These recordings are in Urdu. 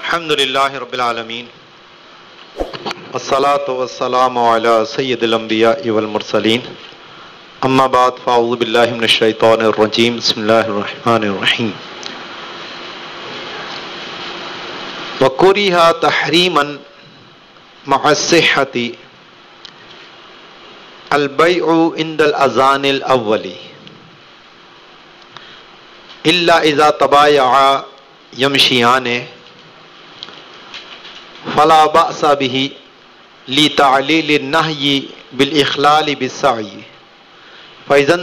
الحمد للہ رب العالمین والصلاة والسلام علی سید الانبیاء والمرسلین اما بعد فاعوذ باللہ من الشیطان الرجیم بسم اللہ الرحمن الرحیم وَكُرِهَ تَحْرِيمًا مَعَ الصِّحَّةِ الْبَيْعُ عِنْدَ الْأَذَانِ الْأَوَّلِ إِلَّا إِذَا تَبَايَعَا يَمْشِيَانِ فَلَا بَأْسَ بِهِ لِتَعْلِيلِ النَّهْيِ بِالْإِخْلَالِ بِالسَّعْيِ فَإِذَا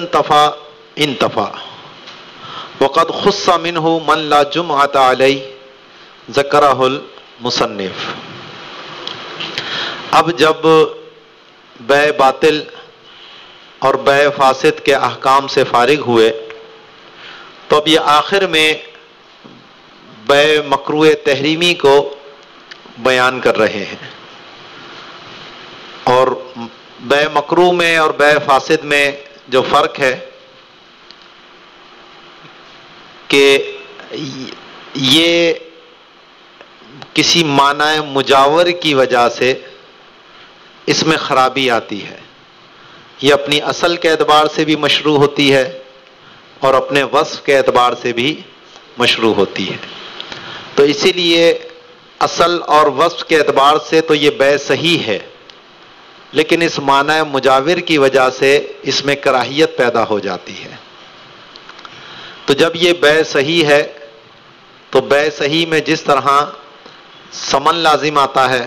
انْتَفَى وَقَدْ خُصَّ مِنْهُ مَنْ لَا جُمْعَةَ عَلَيْهِ ذکرہ المصنف۔ اب جب بیع باطل اور بیع فاسد کے احکام سے فارغ ہوئے تو اب یہ آخر میں بیع مکروہ تحریمی کو بیان کر رہے ہیں، اور بیع مکروہ میں اور بیع فاسد میں جو فرق ہے کہ یہ کسی معنی مجاور کی وجہ سے اس میں خرابی آتی ہے، یہ اپنی اصل کے اعتبار سے بھی مشروع ہوتی ہے اور اپنے وصف کے اعتبار سے بھی مشروع ہوتی ہے، تو اسی لیے اصل اور وصف کے اعتبار سے تو یہ بیع صحیح ہے، لیکن اس معنی مجاور کی وجہ سے اس میں کراہیت پیدا ہو جاتی ہے۔ تو جب یہ بیع صحیح ہے تو بیع صحیح میں جس طرح ثمن لازم آتا ہے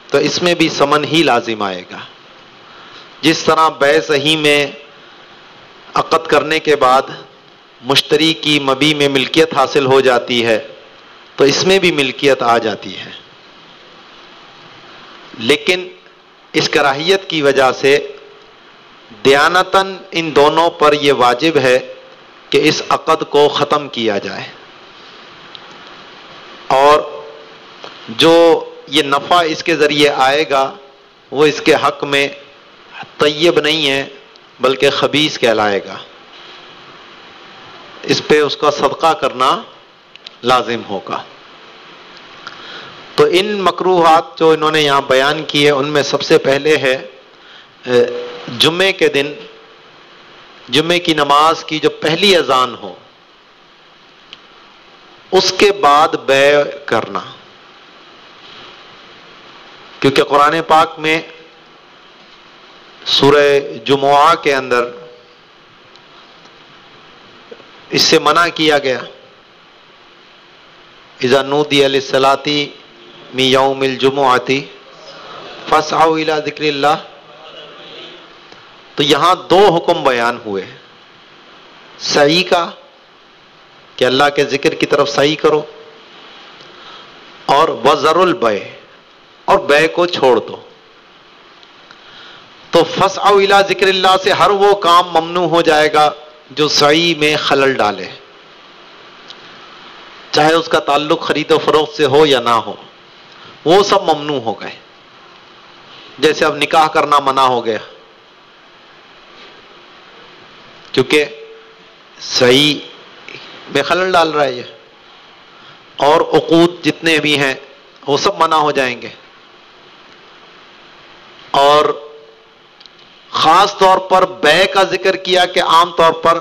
تو اس میں بھی ثمن ہی لازم آئے گا، جس طرح بیع صحیح میں عقد کرنے کے بعد مشتری کی مبیع میں ملکیت حاصل ہو جاتی ہے تو اس میں بھی ملکیت آ جاتی ہے، لیکن اس کراہیت کی وجہ سے دیانتاً ان دونوں پر یہ واجب ہے کہ اس عقد کو ختم کیا جائے، اور جو یہ نفع اس کے ذریعے آئے گا وہ اس کے حق میں طیب نہیں ہے بلکہ خبیث کہلائے گا، اس پہ اس کا صدقہ کرنا لازم ہوگا۔ تو ان مکروہات جو انہوں نے یہاں بیان کیے ان میں سب سے پہلے ہے جمعے کے دن جمعے کی نماز کی جو پہلی اذان ہو اس کے بعد بیع کرنا، کیونکہ قرآن پاک میں سورہ جمعہ کے اندر اس سے منع کیا گیا، اذا نودی للصلاۃ من یوم الجمعۃ فاسعوا الی ذکر اللہ۔ تو یہاں دو حکم بیان ہوئے، سعی کا کہ اللہ کے ذکر کی طرف سعی کرو، اور وذر البیع اور بیع کو چھوڑ دو۔ تو فاسعوا الی ذکر اللہ سے ہر وہ کام ممنوع ہو جائے گا جو سعی میں خلل ڈالے، چاہے اس کا تعلق خرید و فروخت سے ہو یا نہ ہو، وہ سب ممنوع ہو گئے۔ جیسے اب نکاح کرنا منع ہو گیا کیونکہ سعی میں خلل ڈال رہا ہے یہ، اور عقود جتنے بھی ہیں وہ سب منع ہو جائیں گے، اور خاص طور پر بیع کا ذکر کیا کہ عام طور پر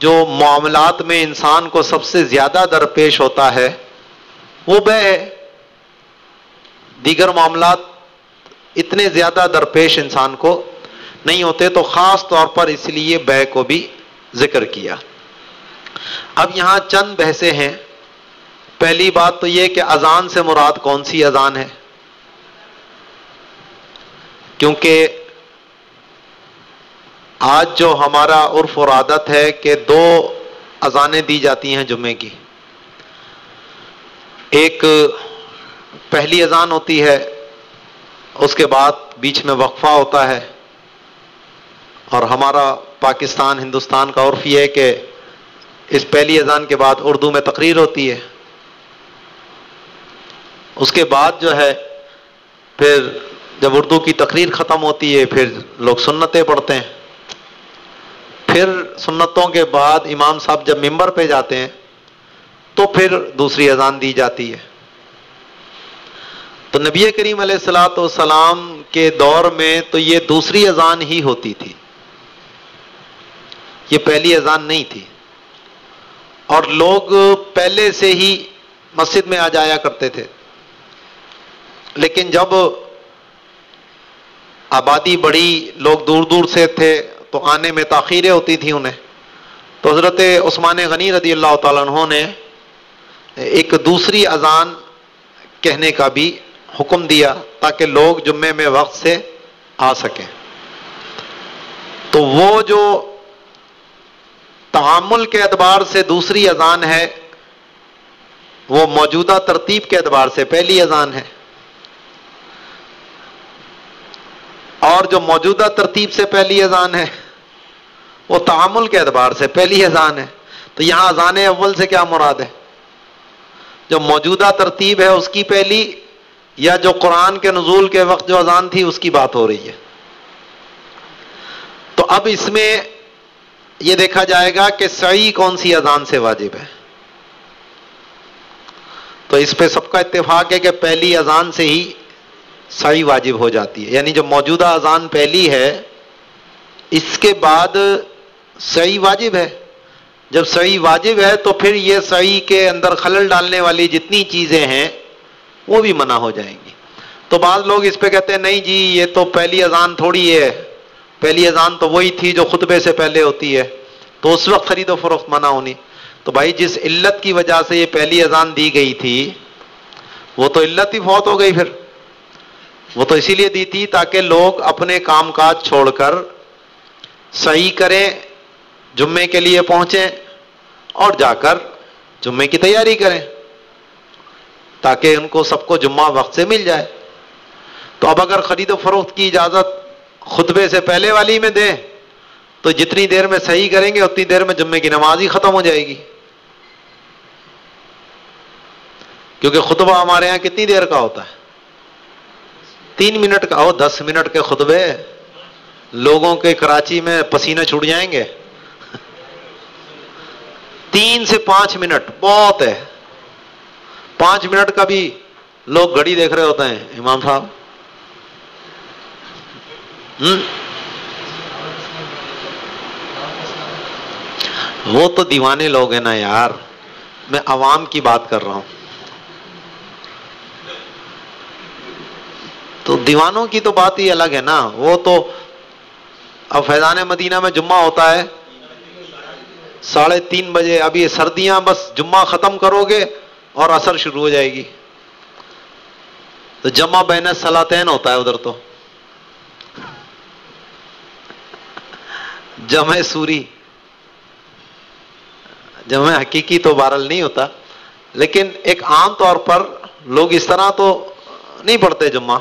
جو معاملات میں انسان کو سب سے زیادہ درپیش ہوتا ہے وہ بیع ہے، دیگر معاملات اتنے زیادہ درپیش انسان کو نہیں ہوتے، تو خاص طور پر اس لیے بیع کو بھی ذکر کیا۔ اب یہاں چند بحثیں ہیں۔ پہلی بات تو یہ کہ اذان سے مراد کون سی اذان ہے، کیونکہ آج جو ہمارا عرف اور عادت ہے کہ دو اذانیں دی جاتی ہیں جمعے کی، ایک پہلی اذان ہوتی ہے، اس کے بعد بیچ میں وقفہ ہوتا ہے، اور ہمارا پاکستان ہندوستان کا عرف یہ ہے کہ اس پہلی اذان کے بعد اردو میں تقریر ہوتی ہے، اس کے بعد جو ہے پھر جب اردو کی تقریر ختم ہوتی ہے پھر لوگ سنتیں پڑھتے ہیں، پھر سنتوں کے بعد امام صاحب جب ممبر پہ جاتے ہیں تو پھر دوسری اذان دی جاتی ہے۔ تو نبی کریم علیہ الصلوۃ والسلام کے دور میں تو یہ دوسری اذان ہی ہوتی تھی، یہ پہلی اذان نہیں تھی، اور لوگ پہلے سے ہی مسجد میں آ جایا کرتے تھے۔ لیکن جب آبادی بڑی، لوگ دور دور سے تھے، تو آنے میں تاخیریں ہوتی تھیں انہیں، تو حضرت عثمان غنی رضی اللہ تعالیٰ عنہ نے ایک دوسری اذان کہنے کا بھی حکم دیا تاکہ لوگ جمعے میں وقت سے آ سکیں۔ تو وہ جو تعامل کے اعتبار سے دوسری اذان ہے، وہ موجودہ ترتیب کے اعتبار سے پہلی اذان ہے، اور جو موجودہ ترتیب سے پہلی اذان ہے وہ تعامل کے اعتبار سے پہلی اذان ہے۔ تو یہاں اذان اول سے کیا مراد ہے؟ جو موجودہ ترتیب ہے اس کی پہلی، یا جو قرآن کے نزول کے وقت جو اذان تھی اس کی بات ہو رہی ہے؟ تو اب اس میں یہ دیکھا جائے گا کہ سعی کون سی اذان سے واجب ہے۔ تو اس پہ سب کا اتفاق ہے کہ پہلی اذان سے ہی سعی واجب ہو جاتی ہے، یعنی جو موجودہ اذان پہلی ہے اس کے بعد سعی واجب ہے۔ جب سعی واجب ہے تو پھر یہ سعی کے اندر خلل ڈالنے والی جتنی چیزیں ہیں وہ بھی منع ہو جائیں گی۔ تو بعض لوگ اس پہ کہتے ہیں نہیں جی یہ تو پہلی اذان تھوڑی ہے، پہلی اذان تو وہی تھی جو خطبے سے پہلے ہوتی ہے، تو اس وقت خرید و فروخت منع ہونی۔ تو بھائی جس علت کی وجہ سے یہ پہلی اذان دی گئی تھی وہ تو علت ہی فوت ہو گئی، پھر وہ تو اسی لیے دی تھی تاکہ لوگ اپنے کام کاج چھوڑ کر سعی کریں، جمعے کے لیے پہنچیں اور جا کر جمعے کی تیاری کریں تاکہ ان کو سب کو جمعہ وقت سے مل جائے۔ تو اب اگر خرید و فروخت کی اجازت خطبے سے پہلے والی میں دیں تو جتنی دیر میں صحیح کریں گے اتنی دیر میں جمعے کی نماز ہی ختم ہو جائے گی، کیونکہ خطبہ ہمارے یہاں کتنی دیر کا ہوتا ہے؟ 3 منٹ کا ہو، 10 منٹ کے خطبے لوگوں کے کراچی میں پسینے چھوٹ جائیں گے۔ 3 سے 5 منٹ بہت ہے، 5 منٹ کا بھی لوگ گھڑی دیکھ رہے ہوتے ہیں امام صاحب۔ وہ تو دیوانے لوگ ہیں نا یار، میں عوام کی بات کر رہا ہوں۔ تو دیوانوں کی تو بات ہی الگ ہے نا، وہ تو اب فیضان مدینہ میں جمعہ ہوتا ہے 3:30 بجے، اب یہ سردیاں بس جمعہ ختم کرو گے اور عصر شروع ہو جائے گی، تو جمع بین الصلاتین ہوتا ہے ادھر، تو جمع سوری، جمع حقیقی تو بہرحال نہیں ہوتا، لیکن ایک عام طور پر لوگ اس طرح تو نہیں پڑھتے جمعہ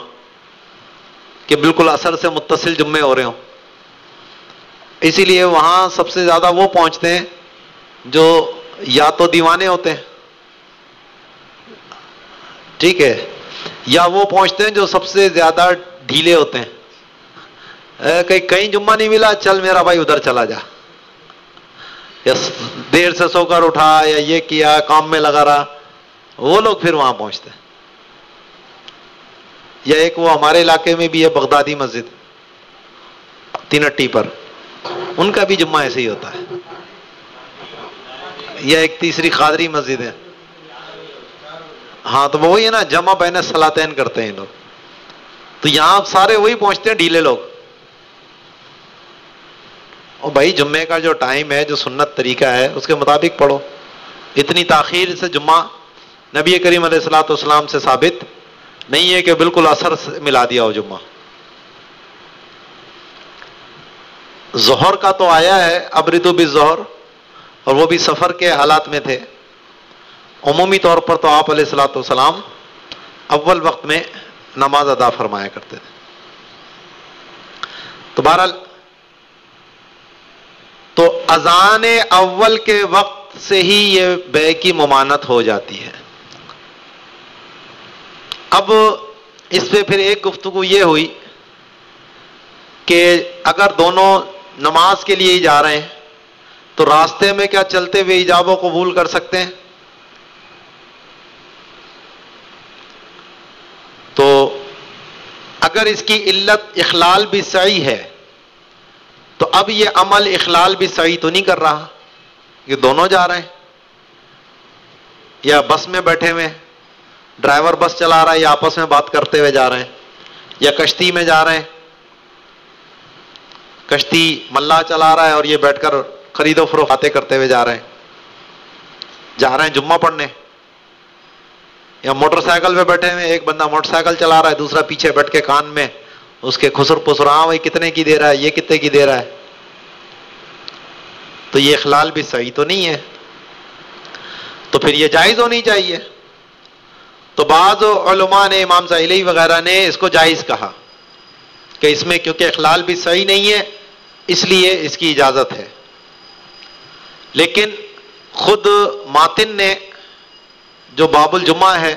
کہ بالکل عصر سے متصل جمعے ہو رہے ہوں۔ اسی لیے وہاں سب سے زیادہ وہ پہنچتے ہیں جو یا تو دیوانے ہوتے ہیں، ٹھیک ہے، یا وہ پہنچتے ہیں جو سب سے زیادہ ڈھیلے ہوتے ہیں۔ کہیں جمعہ نہیں ملا، چل میرا بھائی ادھر چلا جا، یا دیر سے سو کر اٹھا یا یہ کیا، کام میں لگا رہا، وہ لوگ پھر وہاں پہنچتے ہیں۔ یا ایک وہ ہمارے علاقے میں بھی ہے بغدادی مسجد تینٹی پر، ان کا بھی جمعہ ایسے ہی ہوتا ہے۔ یا ایک تیسری قادری مسجد ہے، ہاں تو وہی ہے نا، جمع بین الصلاتین کرتے ہیں لوگ۔ تو یہاں سارے وہی پہنچتے ہیں ڈھیلے لوگ۔ اور بھائی جمعے کا جو ٹائم ہے، جو سنت طریقہ ہے اس کے مطابق پڑھو۔ اتنی تاخیر سے جمعہ نبی کریم علیہ الصلوۃ والسلام سے ثابت نہیں ہے کہ بالکل عصر سے ملا دیا ہو جمعہ۔ ظہر کا تو آیا ہے ابردو بالظہر، اور وہ بھی سفر کے حالات میں تھے۔ عمومی طور پر تو آپ علیہ الصلوۃ والسلام اول وقت میں نماز ادا فرمایا کرتے تھے۔ تو بہرحال تو اذان اول کے وقت سے ہی یہ بے کی ممانعت ہو جاتی ہے۔ اب اس پہ پھر ایک گفتگو یہ ہوئی کہ اگر دونوں نماز کے لیے ہی جا رہے ہیں تو راستے میں کیا چلتے ہوئے ایجاب و قبول کر سکتے ہیں؟ تو اگر اس کی علت اخلال بھی صحیح ہے تو اب یہ عمل اخلال بھی صحیح تو نہیں کر رہا، یہ دونوں جا رہے ہیں، یا بس میں بیٹھے ہوئے، ڈرائیور بس چلا رہا ہے یا آپس میں بات کرتے ہوئے جا رہے ہیں، یا کشتی میں جا رہے ہیں، کشتی ملا چلا رہا ہے اور یہ بیٹھ کر خرید و فروخت باتیں کرتے ہوئے جا رہے ہیں جمعہ پڑھنے، یا موٹر سائیکل پہ بیٹھے ہوئے، ایک بندہ موٹر سائیکل چلا رہا ہے، دوسرا پیچھے بیٹھ کے کان میں اس کے خسر پسر، ہاں بھائی کتنے کی دے رہا ہے، یہ کتنے کی دے رہا ہے، تو یہ اخلال بھی صحیح تو نہیں ہے، تو پھر یہ جائز ہونی چاہیے۔ تو بعض علماء نے، امام زاہلی وغیرہ نے اس کو جائز کہا کہ اس میں کیونکہ اخلال بھی صحیح نہیں ہے اس لیے اس کی اجازت ہے، لیکن خود ماتن نے جو باب الجمعہ ہے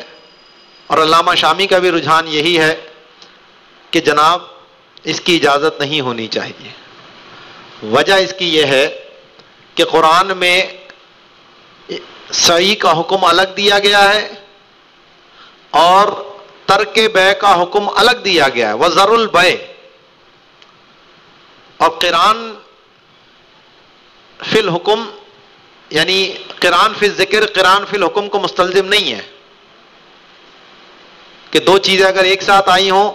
اور علامہ شامی کا بھی رجحان یہی ہے کہ جناب اس کی اجازت نہیں ہونی چاہیے۔ وجہ اس کی یہ ہے کہ قرآن میں سعی کا حکم الگ دیا گیا ہے اور ترک بیع کا حکم الگ دیا گیا ہے، وذر البیع، اور قرآن فی الحکم یعنی قرآن فی الذکر قرآن فی الحکم کو مستلزم نہیں ہے کہ دو چیزیں اگر ایک ساتھ آئی ہوں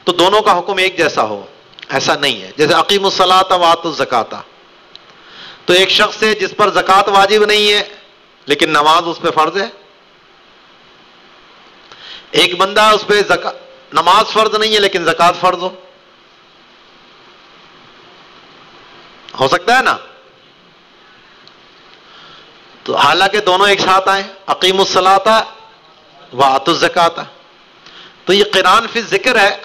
تو دونوں کا حکم ایک جیسا ہو، ایسا نہیں ہے۔ جیسے اقیموا الصلاۃ وآتوا الزکاۃ، تو ایک شخص ہے جس پر زکوٰۃ واجب نہیں ہے لیکن نماز اس پہ فرض ہے، ایک بندہ اس پہ نماز فرض نہیں ہے لیکن زکوٰۃ فرض ہو سکتا ہے نا؟ تو حالانکہ دونوں ایک ساتھ آئے، اقیموا الصلاۃ وآتوا الزکاۃ، تو یہ قرآن فی الذکر ہے،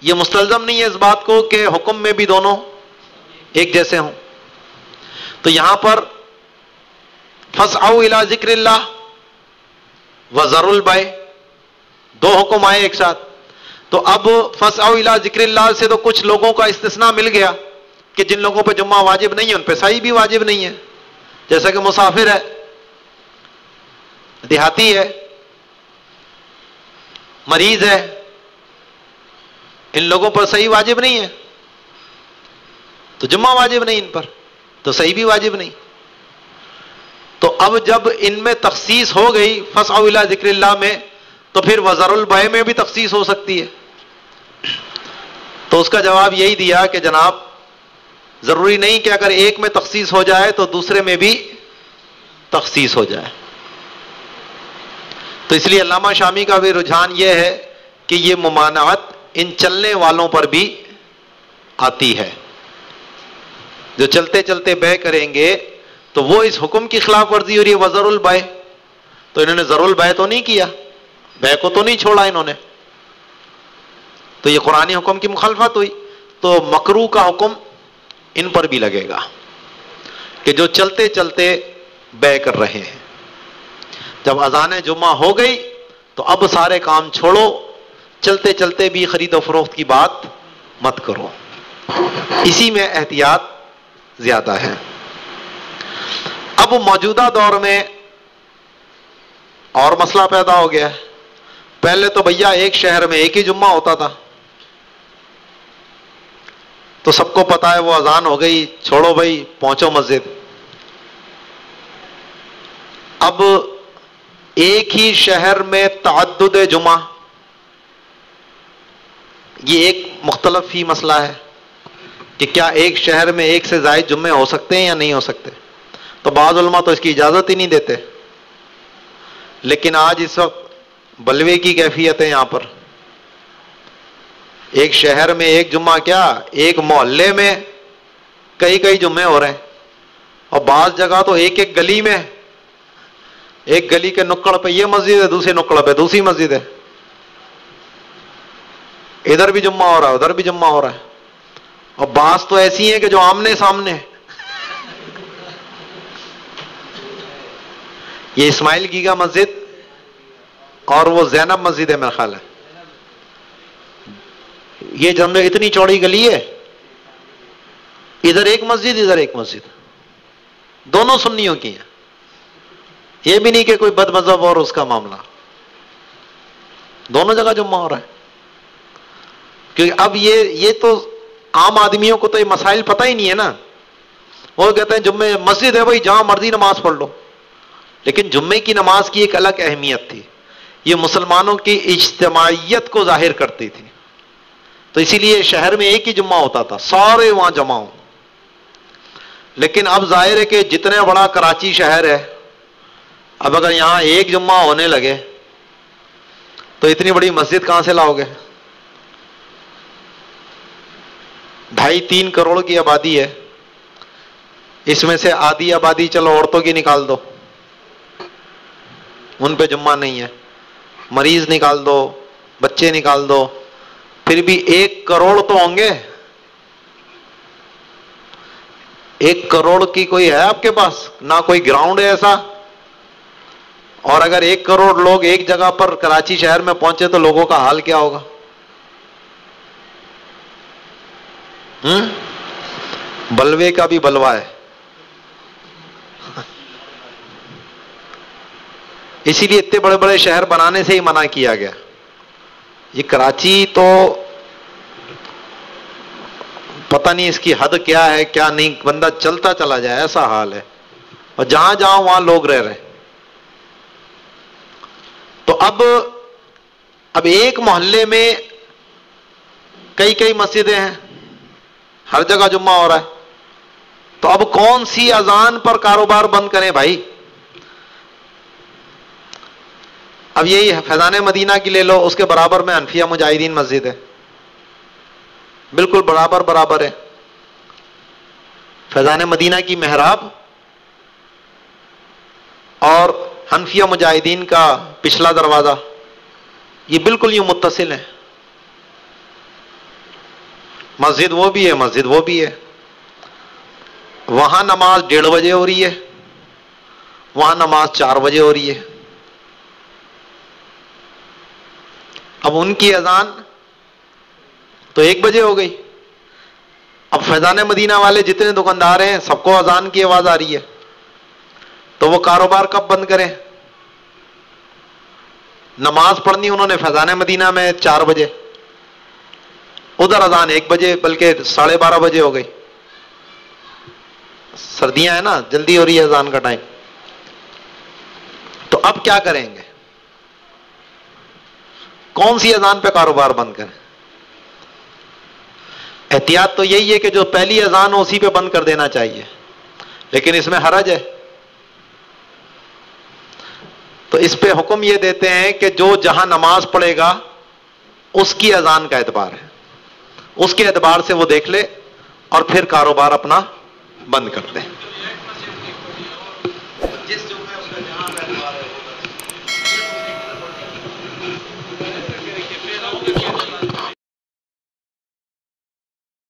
یہ مستلزم نہیں ہے اس بات کو کہ حکم میں بھی دونوں ایک جیسے ہوں۔ تو یہاں پر فاسعوا الی ذکر اللہ وذروا البیع، دو حکم آئے ایک ساتھ، تو اب فاسعوا الی ذکر اللہ سے تو کچھ لوگوں کا استثناء مل گیا کہ جن لوگوں پہ جمعہ واجب نہیں ہے ان پہ سعی بھی واجب نہیں ہے، جیسا کہ مسافر ہے، دیہاتی ہے، مریض ہے، ان لوگوں پر سعی واجب نہیں ہے، تو جمعہ واجب نہیں ان پر، تو سعی بھی واجب نہیں۔ تو اب جب ان میں تخصیص ہو گئی فاسعوا الی ذکر اللہ میں، تو پھر وذروا البیع میں بھی تخصیص ہو سکتی ہے۔ تو اس کا جواب یہی دیا کہ جناب ضروری نہیں کہ اگر ایک میں تخصیص ہو جائے تو دوسرے میں بھی تخصیص ہو جائے۔ تو اس لیے علامہ شامی کا بھی رجحان یہ ہے کہ یہ ممانعت ان چلنے والوں پر بھی آتی ہے، جو چلتے چلتے بیع کریں گے تو وہ اس حکم کی خلاف ورزی ہو رہی ہے وذروا البیع، تو انہوں نے ذروا البیع تو نہیں کیا، بیع کو تو نہیں چھوڑا انہوں نے، تو یہ قرآنی حکم کی مخالفت ہوئی، تو مکروہ کا حکم ان پر بھی لگے گا کہ جو چلتے چلتے بیع کر رہے ہیں۔ جب اذان جمعہ ہو گئی تو اب سارے کام چھوڑو، چلتے چلتے بھی خرید و فروخت کی بات مت کرو، اسی میں احتیاط زیادہ ہے۔ اب موجودہ دور میں اور مسئلہ پیدا ہو گیا ہے، پہلے تو بھیا ایک شہر میں ایک ہی جمعہ ہوتا تھا، تو سب کو پتا ہے وہ اذان ہو گئی، چھوڑو بھائی پہنچو مسجد۔ اب ایک ہی شہر میں تعدد جمعہ، یہ ایک مختلف ہی مسئلہ ہے کہ کیا ایک شہر میں ایک سے زائد جمعے ہو سکتے ہیں یا نہیں ہو سکتے، تو بعض علماء تو اس کی اجازت ہی نہیں دیتے، لیکن آج اس وقت بلوے کی کیفیت ہے، یہاں پر ایک شہر میں ایک جمعہ کیا ایک محلے میں کئی کئی جمعے ہو رہے ہیں، اور بعض جگہ تو ایک ایک گلی میں، ایک گلی کے نکڑ پہ یہ مسجد ہے، دوسری نکڑ پہ دوسری مسجد ہے، ادھر بھی جمعہ ہو رہا ہے ادھر بھی جمعہ ہو رہا ہے، اور بعض تو ایسی ہیں کہ جو آمنے سامنے ہیں۔ یہ اسماعیل گیگا مسجد اور وہ زینب مسجد ہے میرا خیال ہے، یہ جب اتنی چوڑی گلی ہے، ادھر ایک مسجد ادھر ایک مسجد، دونوں سنیوں کی ہیں، یہ بھی نہیں کہ کوئی بد مذہب اور اس کا معاملہ۔ دونوں جگہ جمعہ ہو رہا ہے. کیونکہ اب یہ تو عام آدمیوں کو تو یہ مسائل پتہ ہی نہیں ہے نا. وہ کہتے ہیں جمعے مسجد ہے بھائی جہاں مرضی نماز پڑھ لو. لیکن جمعے کی نماز کی ایک الگ اہمیت تھی. یہ مسلمانوں کی اجتماعیت کو ظاہر کرتی تھی. تو اسی لیے شہر میں ایک ہی جمعہ ہوتا تھا, سارے وہاں جمع ہوں. لیکن اب ظاہر ہے کہ جتنے بڑا کراچی شہر ہے, اب اگر یہاں ایک جمعہ ہونے لگے تو اتنی بڑی مسجد کہاں سے لاؤ گے؟ 2.5-3 کروڑ کی آبادی ہے. اس میں سے آدھی آبادی چلو عورتوں کی نکال دو, ان پہ جمعہ نہیں ہے. مریض نکال دو, بچے نکال دو, پھر بھی 1 کروڑ تو ہوں گے. 1 کروڑ کی کوئی ہے آپ کے پاس؟ نہ کوئی گراؤنڈ ہے ایسا. اور اگر 1 کروڑ لوگ ایک جگہ پر کراچی شہر میں پہنچے تو لوگوں کا حال کیا ہوگا؟ بلوے کا بھی بلوا ہے. اسی لیے اتنے بڑے بڑے شہر بنانے سے ہی منع کیا گیا. یہ کراچی تو پتہ نہیں اس کی حد کیا ہے کیا نہیں, بندہ چلتا چلا جائے ایسا حال ہے. اور جہاں جہاں وہاں لوگ رہ رہے. تو اب ایک محلے میں کئی مسجدیں ہیں, ہر جگہ جمعہ ہو رہا ہے. تو اب کون سی اذان پر کاروبار بند کریں بھائی؟ اب یہی فیضان مدینہ کی لے لو, اس کے برابر میں حنفیہ مجاہدین مسجد ہے, بالکل برابر ہے. فیضان مدینہ کی محراب اور حنفیہ مجاہدین کا پچھلا دروازہ یہ بالکل یوں متصل ہے. مسجد وہ بھی ہے, مسجد وہ بھی ہے. وہاں نماز 1:30 بجے ہو رہی ہے, وہاں نماز 4 بجے ہو رہی ہے. اب ان کی اذان تو 1 بجے ہو گئی. اب فیضان مدینہ والے جتنے دکاندار ہیں سب کو اذان کی آواز آ رہی ہے, تو وہ کاروبار کب بند کریں؟ نماز پڑھنی انہوں نے فیضان مدینہ میں 4 بجے, ادھر اذان 1 بجے بلکہ 12:30 بجے ہو گئی. سردیاں ہیں نا, جلدی ہو رہی ہے اذان کا ٹائم. تو اب کیا کریں گے؟ کون سی اذان پہ کاروبار بند کریں؟ احتیاط تو یہی ہے کہ جو پہلی اذان ہو اسی پہ بند کر دینا چاہیے, لیکن اس میں حرج ہے. تو اس پہ حکم یہ دیتے ہیں کہ جو جہاں نماز پڑھے گا اس کی اذان کا اعتبار ہے, اس کے اعتبار سے وہ دیکھ لے اور پھر کاروبار اپنا بند کر دیں.